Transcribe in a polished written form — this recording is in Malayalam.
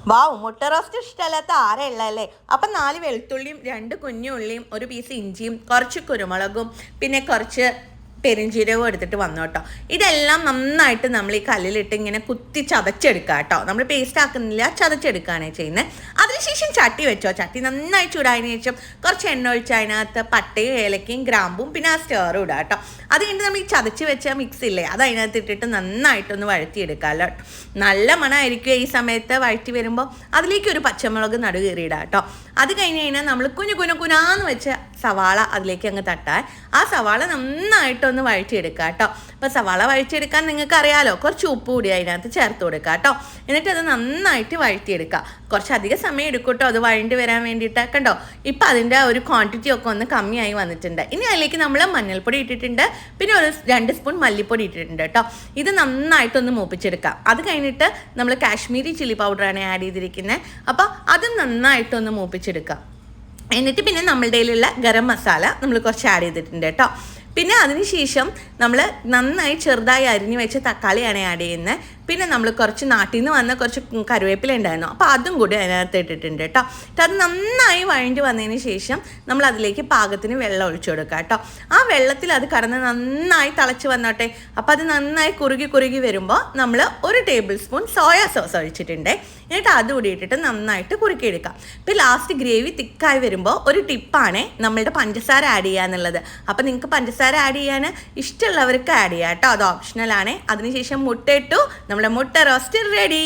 വാവ്, മുട്ട റോസ്റ്റ് ഇഷ്ടമല്ലാത്ത ആരല്ലേ. അപ്പം 4 വെളുത്തുള്ളിയും 2 കുഞ്ഞു ഉള്ളിയും 1 പീസ് ഇഞ്ചിയും കുറച്ച് കുരുമുളകും പിന്നെ കുറച്ച് പെരിഞ്ചീരകവും എടുത്തിട്ട് വന്നു കേട്ടോ. ഇതെല്ലാം നന്നായിട്ട് നമ്മൾ ഈ കല്ലിലിട്ട് ഇങ്ങനെ കുത്തി ചതച്ചെടുക്കുക കേട്ടോ. നമ്മൾ പേസ്റ്റ് ആക്കുന്നില്ല, ചതച്ചെടുക്കുകയാണ് ചെയ്യുന്നത്. അതിനുശേഷം ചട്ടി വെച്ചോ. ചട്ടി നന്നായി ചൂടായതിനു ശേഷം കുറച്ച് എണ്ണ ഒഴിച്ച് അതിനകത്ത് പട്ടയും ഏലക്കയും ഗ്രാമ്പും പിന്നെ ആ സ്റ്റേറും ഇടുക കേട്ടോ. അത് കഴിഞ്ഞിട്ട് നമ്മൾ ഈ ചതച്ച് വെച്ച മിക്സ് ഇല്ലേ, അത് അതിനകത്ത് ഇട്ടിട്ട് നന്നായിട്ടൊന്ന് വഴറ്റിയെടുക്കാമല്ലോ. നല്ല മണമായിരിക്കും ഈ സമയത്ത് വഴറ്റി വരുമ്പോൾ. അതിലേക്ക് ഒരു പച്ചമുളക് നടുവ് കയറിയിടുക കേട്ടോ. അത് കഴിഞ്ഞ് കഴിഞ്ഞാൽ നമ്മൾ കുനാന്ന് വെച്ച സവാള അതിലേക്ക് അങ്ങ് തട്ടാൻ ആ സവാള നന്നായിട്ടൊന്ന് വഴറ്റിയെടുക്കുക കേട്ടോ. അപ്പോൾ സവാള വഴറ്റിയെടുക്കാൻ നിങ്ങൾക്ക് അറിയാലോ, കുറച്ച് ഉപ്പ് കൂടി അതിനകത്ത് ചേർത്ത് കൊടുക്കുക കേട്ടോ. എന്നിട്ട് അത് നന്നായിട്ട് വഴറ്റിയെടുക്കുക. കുറച്ചധികം സമയം എടുക്കും കേട്ടോ അത് വഴണ്ടി വരാൻ വേണ്ടിയിട്ട്. കണ്ടോ, ഇപ്പം അതിൻ്റെ ഒരു ക്വാണ്ടിറ്റി ഒക്കെ ഒന്ന് കമ്മിയായി വന്നിട്ടുണ്ട്. ഇനി അതിലേക്ക് നമ്മൾ മഞ്ഞൾപ്പൊടി ഇട്ടിട്ടുണ്ട്, പിന്നെ ഒരു 2 സ്പൂൺ മല്ലിപ്പൊടി ഇട്ടിട്ടുണ്ട് കേട്ടോ. ഇത് നന്നായിട്ടൊന്ന് മൂപ്പിച്ചെടുക്കാം. അത് കഴിഞ്ഞിട്ട് നമ്മൾ കാശ്മീരി ചില്ലി പൗഡറാണ് ആഡ് ചെയ്തിരിക്കുന്നത്. അപ്പോൾ അത് നന്നായിട്ടൊന്ന് മൂപ്പിച്ചെടുക്കാം. എന്നിട്ട് പിന്നെ നമ്മളുടെ കയ്യിലുള്ള ഗരം മസാല നമ്മൾ കുറച്ച് ആഡ് ചെയ്തിട്ടുണ്ട് കേട്ടോ. പിന്നെ അതിനുശേഷം നമ്മൾ നന്നായി ചെറുതായി അരിഞ്ഞു വെച്ച തക്കാളിയാണ് ആഡ് ചെയ്യുന്നത്. പിന്നെ നമ്മൾ കുറച്ച് നാട്ടിൽ നിന്ന് വന്ന കുറച്ച് കറിവേപ്പില ഉണ്ടായിരുന്നു, അപ്പോൾ അതും കൂടി അതിനകത്ത് ഇട്ടിട്ടുണ്ട് കേട്ടോ. അത് നന്നായി വഴണ്ടി വന്നതിന് ശേഷം നമ്മൾ അതിലേക്ക് പാകത്തിന് വെള്ളം ഒഴിച്ചു കൊടുക്കുക കേട്ടോ. ആ വെള്ളത്തിൽ അത് കടന്ന് നന്നായി തിളച്ച് വന്നോട്ടെ. അപ്പോൾ അത് നന്നായി കുറുകി വരുമ്പോൾ നമ്മൾ 1 ടേബിൾ സ്പൂൺ സോയാ സോസ് ഒഴിച്ചിട്ടുണ്ട്. എന്നിട്ട് അത് കൂടി ഇട്ടിട്ട് നന്നായിട്ട് കുറുക്കിയെടുക്കാം. ഇപ്പോൾ ലാസ്റ്റ് ഗ്രേവി തിക്കായി വരുമ്പോൾ ഒരു ടിപ്പാണ് നമ്മളുടെ പഞ്ചസാര ആഡ് ചെയ്യുക എന്നുള്ളത്. അപ്പോൾ നിങ്ങൾക്ക് പഞ്ചസാര ആഡ് ചെയ്യാൻ ഇഷ്ടമുള്ളവർക്ക് ആഡ് ചെയ്യാം കേട്ടോ, അത് ഓപ്ഷണലാണ്. അതിനുശേഷം മുട്ട ഇട്ടു, നമ്മുടെ മുട്ട റോസ്റ്റ് റെഡി.